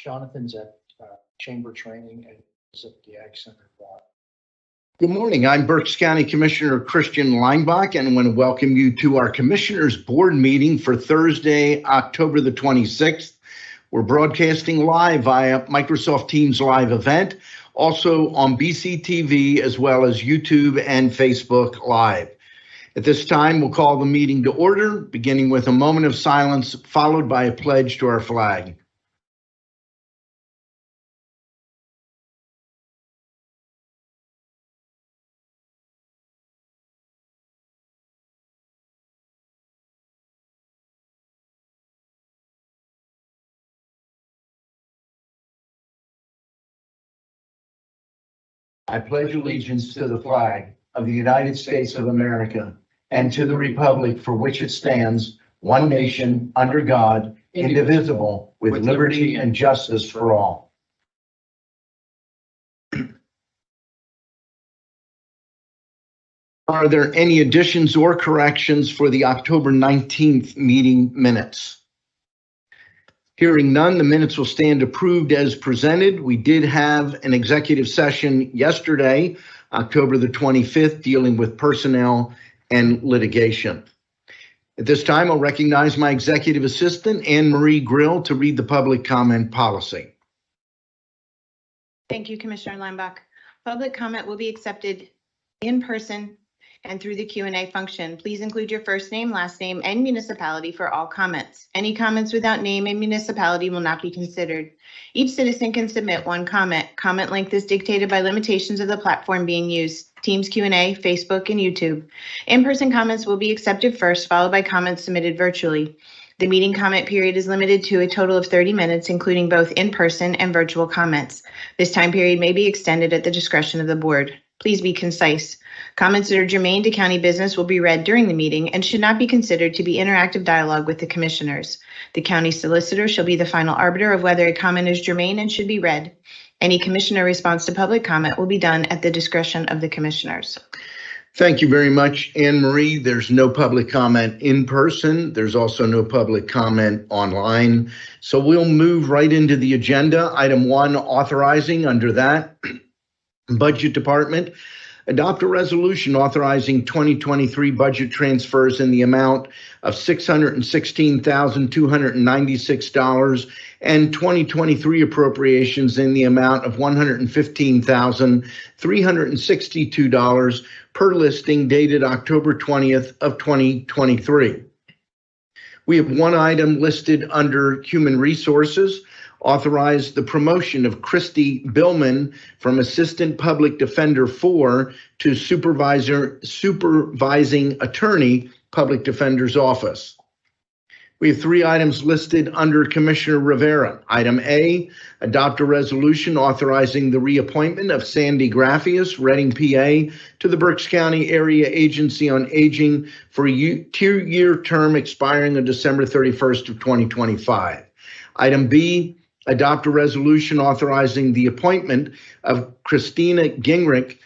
Jonathan's at Chamber Training and is at the Ag Center. Good morning. I'm Berks County Commissioner Christian Leinbach, and I want to welcome you to our Commissioners Board meeting for Thursday, October the 26th. We're broadcasting live via Microsoft Teams live event, also on BCTV, as well as YouTube and Facebook Live. At this time, we'll call the meeting to order, beginning with a moment of silence, followed by a pledge to our flag. I pledge allegiance to the flag of the United States of America and to the republic for which it stands, one nation, under God, indivisible, with liberty and justice for all. Are there any additions or corrections for the October 19th meeting minutes? Hearing none, the minutes will stand approved as presented. We did have an executive session yesterday, October the 25th, dealing with personnel and litigation. At this time, I'll recognize my executive assistant, Anne Marie Grill, to read the public comment policy. Thank you, Commissioner Leinbach. Public comment will be accepted in person and through the Q&A function. Please include your first name, last name, and municipality for all comments. Any comments without name and municipality will not be considered. Each citizen can submit one comment. Comment length is dictated by limitations of the platform being used, Teams Q&A, Facebook, and YouTube. In-person comments will be accepted first, followed by comments submitted virtually. The meeting comment period is limited to a total of 30 minutes, including both in-person and virtual comments. This time period may be extended at the discretion of the board. Please be concise. Comments that are germane to county business will be read during the meeting and should not be considered to be interactive dialogue with the commissioners. The county solicitor shall be the final arbiter of whether a comment is germane and should be read. Any commissioner response to public comment will be done at the discretion of the commissioners. Thank you very much, Anne Marie. There's no public comment in person. There's also no public comment online. So we'll move right into the agenda. Item 1, authorizing under that. Budget Department, adopt a resolution authorizing 2023 budget transfers in the amount of $616,296 and 2023 appropriations in the amount of $115,362 per listing dated October 20th of 2023. We have one item listed under Human Resources. Authorize the promotion of Christy Billman from Assistant Public Defender 4 to Supervising Attorney, Public Defender's Office. We have 3 items listed under Commissioner Rivera. Item A, adopt a resolution authorizing the reappointment of Sandy Graffius, Reading, PA, to the Berks County Area Agency on Aging for a 2-year term expiring on December 31st of 2025. Item B, adopt a resolution authorizing the appointment of Christina Gingrich,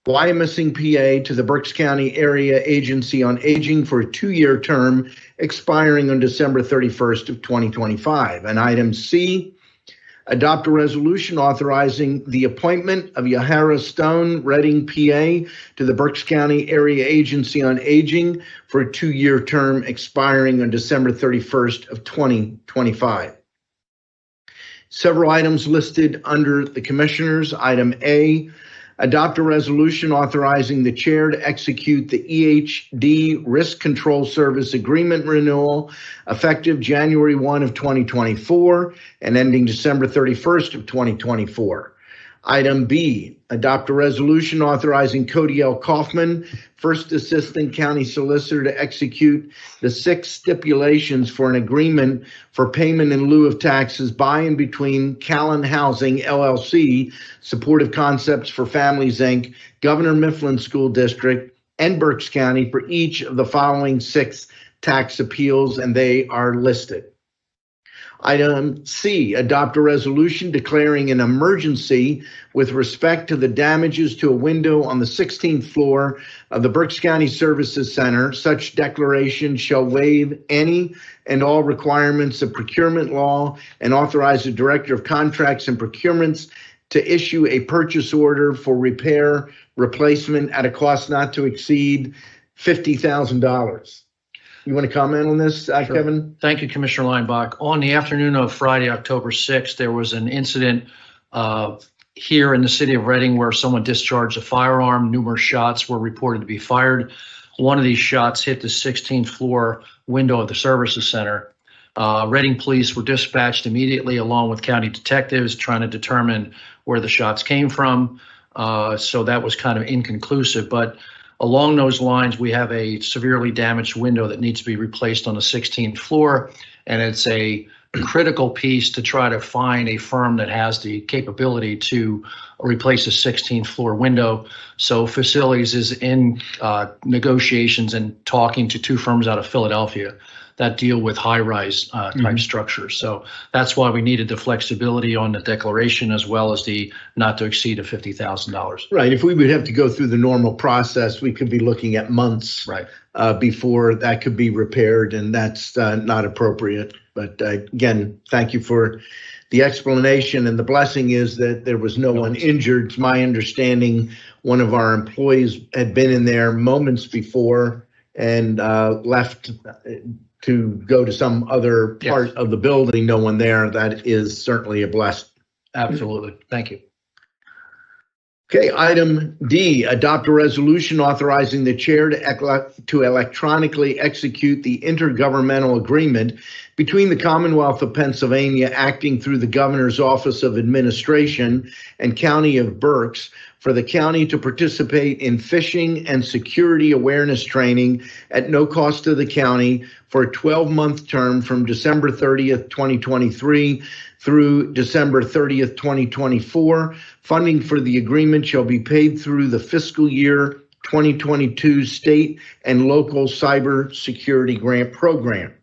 Wyomissing, PA, to the Berks County Area Agency on Aging for a 2-year term expiring on December 31st of 2025. And item C, adopt a resolution authorizing the appointment of Yahara Stone, Reading, PA, to the Berks County Area Agency on Aging for a 2-year term expiring on December 31st of 2025. Several items listed under the commissioners. Item A, adopt a resolution authorizing the chair to execute the EHD Risk Control Service Agreement renewal effective January 1 of 2024 and ending December 31st of 2024. Item B, adopt a resolution authorizing Cody L. Kaufman, First Assistant County Solicitor, to execute the 6 stipulations for an agreement for payment in lieu of taxes by and between Callan Housing, LLC, Supportive Concepts for Families, Inc., Governor Mifflin School District, and Berks County for each of the following 6 tax appeals, and they are listed. Item C, adopt a resolution declaring an emergency with respect to the damages to a window on the 16th floor of the Berks County Services Center. Such declaration shall waive any and all requirements of procurement law and authorize the Director of Contracts and Procurements to issue a purchase order for repair replacement at a cost not to exceed $50,000. You want to comment on this, Sure. Kevin? Thank you, Commissioner Linebach. On the afternoon of Friday, October 6th, there was an incident here in the city of Reading where someone discharged a firearm. Numerous shots were reported to be fired. One of these shots hit the 16th floor window of the services center. Reading police were dispatched immediately along with county detectives trying to determine where the shots came from. So that was kind of inconclusive, but along those lines, we have a severely damaged window that needs to be replaced on the 16th floor, and it's a critical piece to try to find a firm that has the capability to replace a 16th floor window. So Facilities is in negotiations and talking to two firms out of Philadelphia that deal with high-rise type structures. So that's why we needed the flexibility on the declaration as well as the not to exceed of $50,000. Right. If we would have to go through the normal process, we could be looking at months Right. Before that could be repaired, and that's not appropriate. But again, thank you for the explanation. And the blessing is that there was no one injured. It's my understanding one of our employees had been in there moments before and left to go to some other part of the building. No one there. That is certainly a blessing. Absolutely. Thank you. Okay, item D, adopt a resolution authorizing the chair to electronically execute the intergovernmental agreement between the Commonwealth of Pennsylvania acting through the Governor's Office of Administration and County of Berks for the county to participate in phishing and security awareness training at no cost to the county for a 12-month term from December 30th, 2023 through December 30th, 2024. Funding for the agreement shall be paid through the fiscal year 2022 state and local cybersecurity grant program.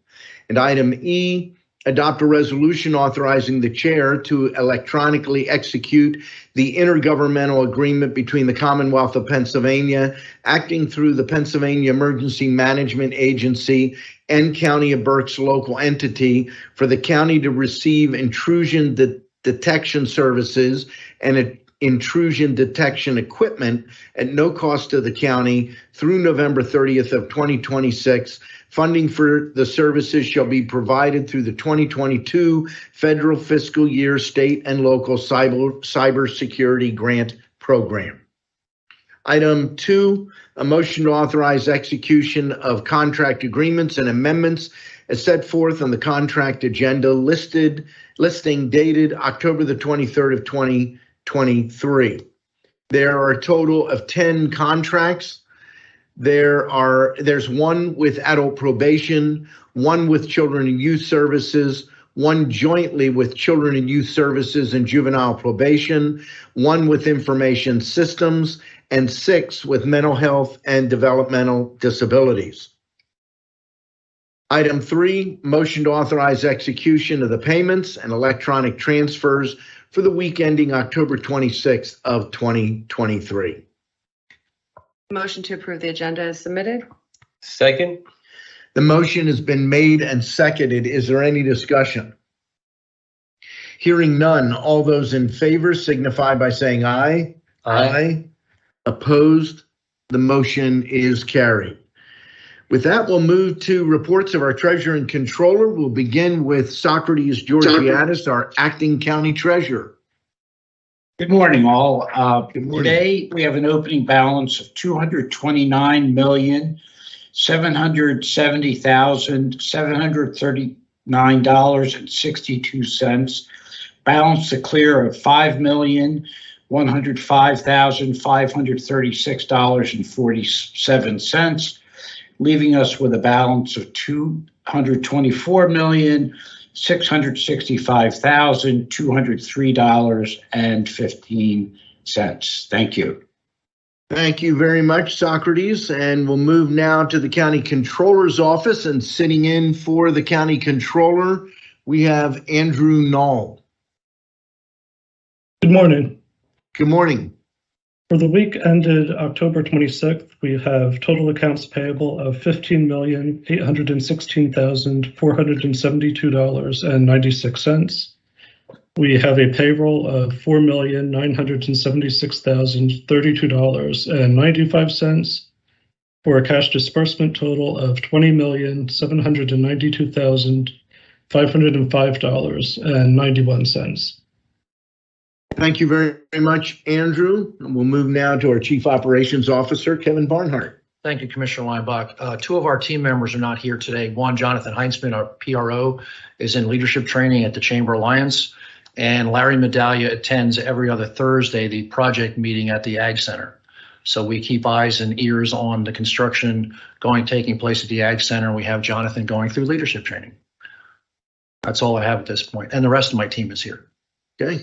And item E, adopt a resolution authorizing the chair to electronically execute the intergovernmental agreement between the Commonwealth of Pennsylvania, acting through the Pennsylvania Emergency Management Agency and County of Berks local entity for the county to receive intrusion detection services and intrusion detection equipment at no cost to the county through November 30th of 2026. Funding for the services shall be provided through the 2022 federal fiscal year state and local cybersecurity grant program. Item 2, a motion to authorize execution of contract agreements and amendments as set forth on the contract agenda listing dated October the 23rd of 2023. There are a total of 10 contracts. There's one with adult probation, one with children and youth services, one jointly with children and youth services and juvenile probation, one with information systems, and 6 with mental health and developmental disabilities. Item 3, motion to authorize execution of the payments and electronic transfers for the week ending October 26th of 2023. Motion to approve the agenda is submitted. Second. The motion has been made and seconded. Is there any discussion? Hearing none, all those in favor signify by saying aye. Aye. Opposed? The motion is carried. With that, we'll move to reports of our treasurer and controller. We'll begin with Socrates Georgiadis, our acting county treasurer. Good morning, all. Good morning. Today, we have an opening balance of $229,770,739.62. Balance to clear of $5,105,536.47, leaving us with a balance of $224,665,203.15. Thank you. Thank you very much, Socrates. And we'll move now to the county controller's office, and sitting in for the county controller We have Andrew Knoll. Good morning. Good morning. For the week ended October 26th, we have total accounts payable of $15,816,472.96. We have a payroll of $4,976,032.95 for a cash disbursement total of $20,792,505.91. Thank you very much, Andrew. We'll move now to our Chief Operations Officer, Kevin Barnhart. Thank you, Commissioner Lineback. Two of our team members are not here today. One, Jonathan Heinzman, our PRO, is in leadership training at the Chamber Alliance, and Larry Medaglia attends every other Thursday the project meeting at the Ag Center. So we keep eyes and ears on the construction taking place at the Ag Center. We have Jonathan going through leadership training. That's all I have at this point, and the rest of my team is here. Okay.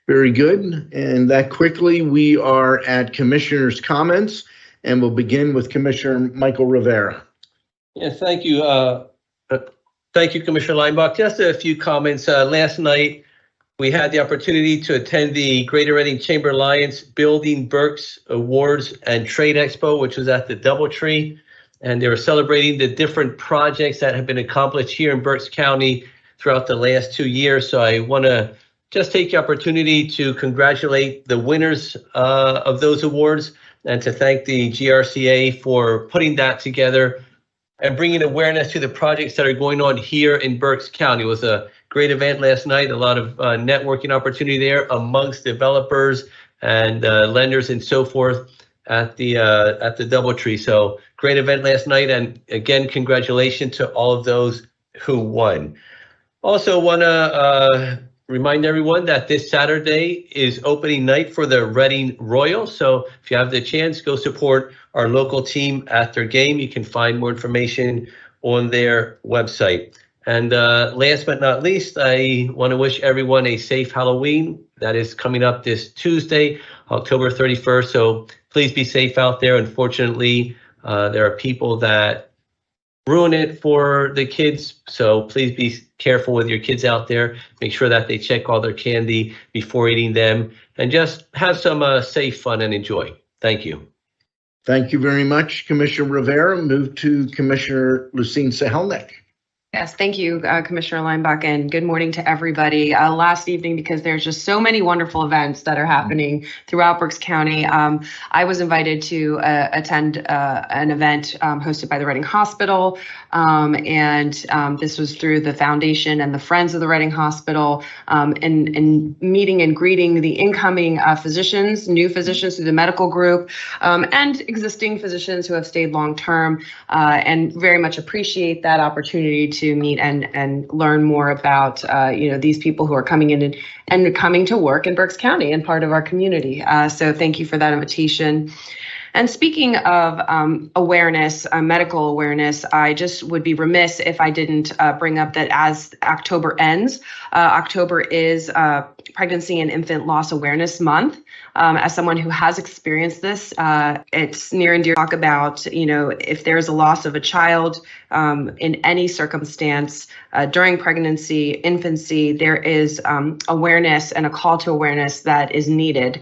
Very good. And that quickly, we are at Commissioner's comments, and we'll begin with Commissioner Michael Rivera. Yeah, thank you. Thank you, Commissioner Lineback. Just a few comments. Last night, we had the opportunity to attend the Greater Reading Chamber Alliance Building Berks Awards and Trade Expo, which was at the Doubletree. And they were celebrating the different projects that have been accomplished here in Berks County throughout the last 2 years. So I want to just take the opportunity to congratulate the winners of those awards and to thank the GRCA for putting that together and bringing awareness to the projects that are going on here in Berks County. It was a great event last night, a lot of networking opportunity there amongst developers and lenders and so forth at the Doubletree. So great event last night, and again, congratulations to all of those who won. Also want to remind everyone that this Saturday is opening night for the Reading Royals. So if you have the chance, go support our local team at their game. You can find more information on their website. And last but not least, I want to wish everyone a safe Halloween. That is coming up this Tuesday, October 31st. So please be safe out there. Unfortunately, there are people that ruin it for the kids. So please be careful with your kids out there. Make sure that they check all their candy before eating them, and just have some safe fun and enjoy. Thank you. Thank you very much, Commissioner Rivera. Move to Commissioner Lucine Sahelnik. Yes, thank you, Commissioner Lineback, and good morning to everybody. Last evening, because there's just so many wonderful events that are happening throughout Berks County, I was invited to attend an event hosted by the Reading Hospital, and this was through the foundation and the Friends of the Reading Hospital, and meeting and greeting the incoming physicians, new physicians through the medical group, and existing physicians who have stayed long-term, and very much appreciate that opportunity to meet and learn more about these people who are coming in and coming to work in Berks County and part of our community. So thank you for that invitation. And speaking of awareness, medical awareness, I just would be remiss if I didn't bring up that as October ends, October is Pregnancy and Infant Loss Awareness Month. As someone who has experienced this, it's near and dear to talk about, if there's a loss of a child in any circumstance during pregnancy, infancy, there is awareness and a call to awareness that is needed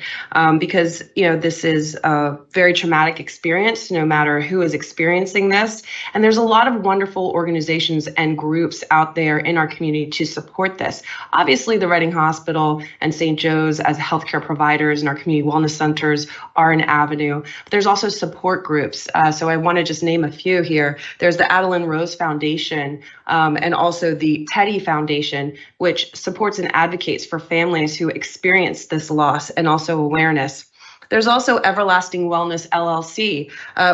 because, this is a very traumatic experience, no matter who is experiencing this. And there's a lot of wonderful organizations and groups out there in our community to support this. Obviously, the Reading Hospital and St. Joe's as healthcare providers and our community wellness centers are an avenue. But there's also support groups. So I want to just name a few here. There's the Adeline Rose Foundation and also the Teddy Foundation, which supports and advocates for families who experience this loss and also awareness. There's also Everlasting Wellness LLC,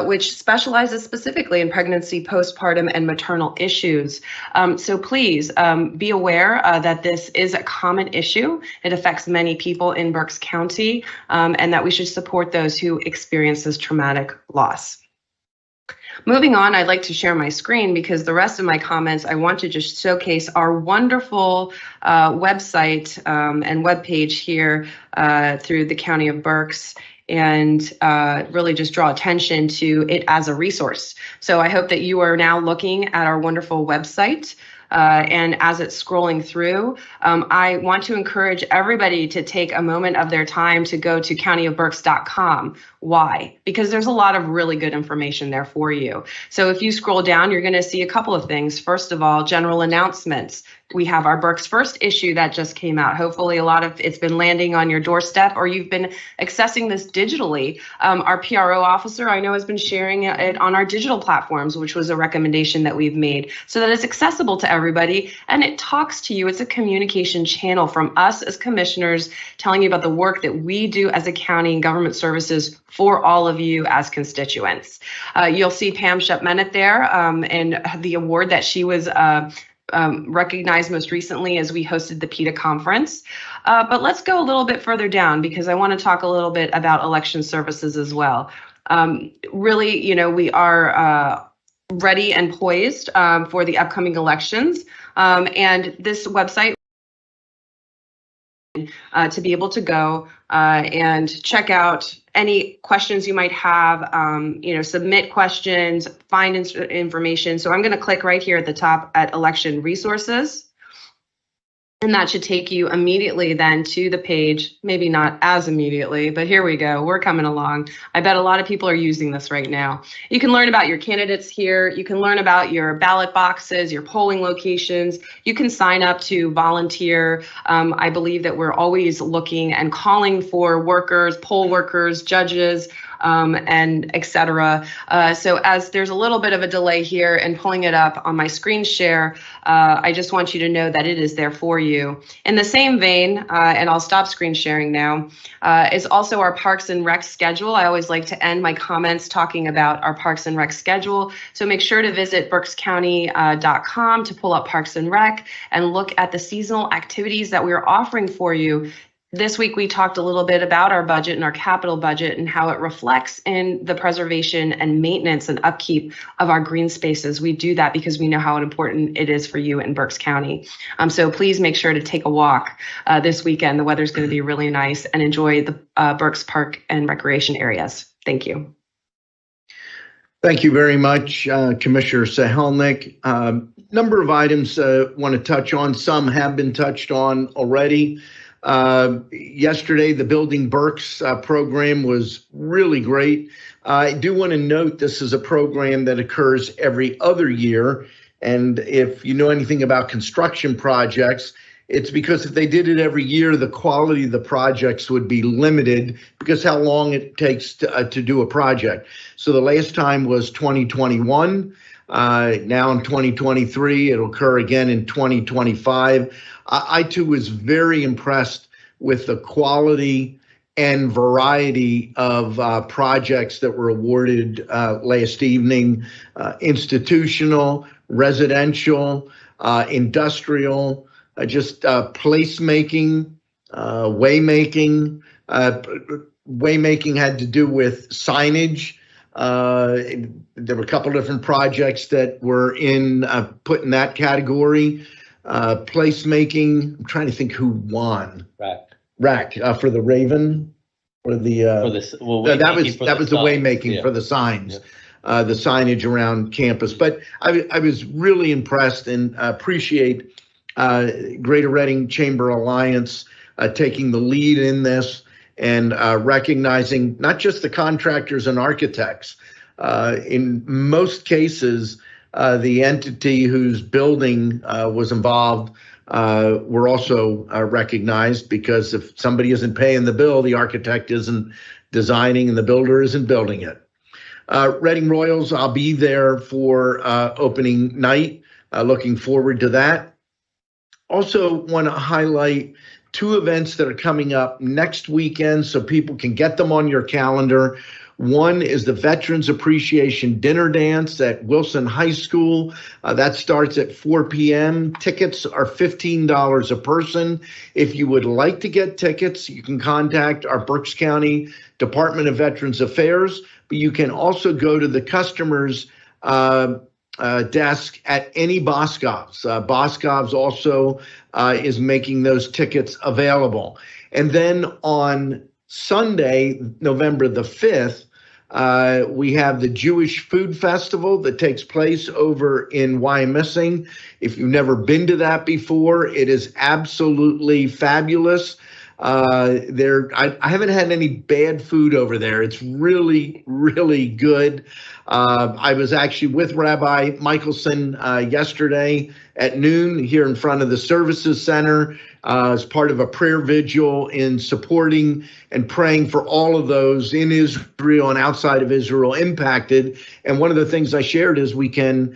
which specializes specifically in pregnancy, postpartum, and maternal issues. So please be aware that this is a common issue. It affects many people in Berks County, and that we should support those who experience this traumatic loss. Moving on, I'd like to share my screen because the rest of my comments, I want to just showcase our wonderful website and webpage here through the County of Berks, and really just draw attention to it as a resource. So I hope that you are now looking at our wonderful website. And as it's scrolling through, I want to encourage everybody to take a moment of their time to go to countyofberks.com. Why? Because there's a lot of really good information there for you. So if you scroll down, you're going to see a couple of things. First of all, general announcements. We have our Berks First issue that just came out. Hopefully a lot of it's been landing on your doorstep, or you've been accessing this digitally. Our PRO officer, I know, has been sharing it on our digital platforms, which was a recommendation that we've made, so that it's accessible to everybody and it talks to you. It's a communication channel from us as commissioners telling you about the work that we do as a county and government services for all of you as constituents. You'll see Pam Shepmenet there, and the award that she was recognized most recently as we hosted the PETA conference. But let's go a little bit further down, because I want to talk a little bit about election services as well. Really, you know, we are ready and poised for the upcoming elections. And this website to be able to go and check out any questions you might have, you know, submit questions, find information. So I'm going to click right here at the top at election resources. And that should take you immediately then to the page, maybe not as immediately, but here we go. We're coming along. I bet a lot of people are using this right now. You can learn about your candidates here. You can learn about your ballot boxes, your polling locations. You can sign up to volunteer. I believe that we're always looking and calling for workers, poll workers, judges, and et cetera. So as there's a little bit of a delay here in pulling it up on my screen share, I just want you to know that it is there for you. In the same vein, and I'll stop screen sharing now, is also our Parks and Rec schedule. I always like to end my comments talking about our Parks and Rec schedule. So make sure to visit berkscounty.com to pull up Parks and Rec and look at the seasonal activities that we're offering for you. This week, we talked a little bit about our budget and our capital budget and how it reflects in the preservation and maintenance and upkeep of our green spaces. We do that because we know how important it is for you in Berks County. So please make sure to take a walk this weekend. The weather's going to be really nice, and enjoy the Berks Park and Recreation areas. Thank you. Thank you very much, Commissioner Sahelnick. Number of items I want to touch on. Some have been touched on already. Yesterday, the Building Berks program was really great. I do want to note this is a program that occurs every other year. And if you know anything about construction projects, it's because if they did it every year, the quality of the projects would be limited because how long it takes to do a project. So the last time was 2021. Now in 2023, it'll occur again in 2025. I too was very impressed with the quality and variety of projects that were awarded last evening, institutional, residential, industrial, just placemaking, waymaking. Waymaking had to do with signage. There were a couple different projects that were put in that category. Placemaking, I'm trying to think who won. Rack for the Raven, or the that was the waymaking for the signs, the signage around campus. But I was really impressed and appreciate Greater Reading Chamber Alliance taking the lead in this and recognizing not just the contractors and architects. In most cases, the entity whose building was involved were also recognized, because if somebody isn't paying the bill, the architect isn't designing and the builder isn't building it. Reading Royals, I'll be there for opening night. Looking forward to that. Also want to highlight two events that are coming up next weekend so people can get them on your calendar. One is the Veterans Appreciation Dinner Dance at Wilson High School. That starts at 4 p.m. Tickets are $15 a person. If you would like to get tickets, you can contact our Berks County Department of Veterans Affairs, but you can also go to the customer's desk at any Boscov's. Boscov's also is making those tickets available. And then on Sunday, November the 5th, We have the Jewish Food Festival that takes place over in Wyomissing. If you've never been to that before, it is absolutely fabulous. I haven't had any bad food over there. It's really, really good. I was actually with Rabbi Michelson yesterday at noon here in front of the Services Center as part of a prayer vigil in supporting and praying for all of those in Israel and outside of Israel impacted. And one of the things I shared is we can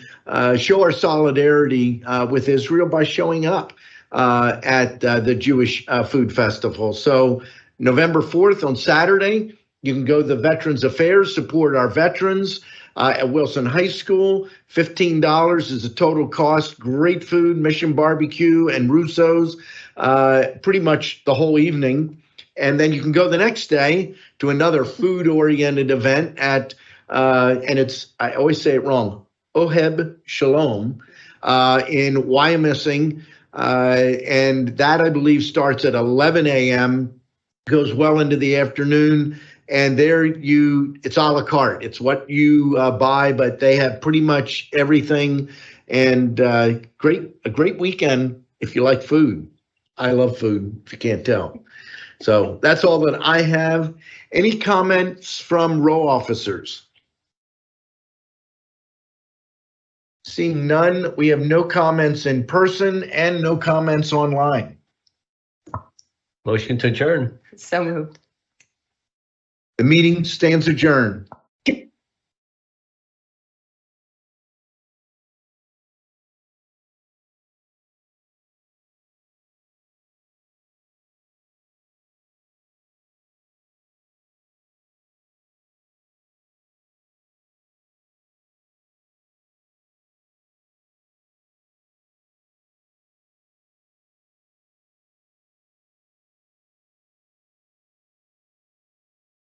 show our solidarity with Israel by showing up at the Jewish Food Festival. So November 4th on Saturday, you can go to the Veterans Affairs, support our veterans at Wilson High School. $15 is the total cost. Great food, Mission Barbecue and Russo's, pretty much the whole evening. And then you can go the next day to another food-oriented event at, and it's, I always say it wrong, Oheb Shalom in Wyomissing. And that, I believe, starts at 11 a.m., goes well into the afternoon. And there it's a la carte. It's what you buy, but they have pretty much everything. And a great weekend if you like food. I love food, if you can't tell. So that's all that I have. Any comments from row officers? Seeing none, we have no comments in person and no comments online. Motion to adjourn. So moved. The meeting stands adjourned.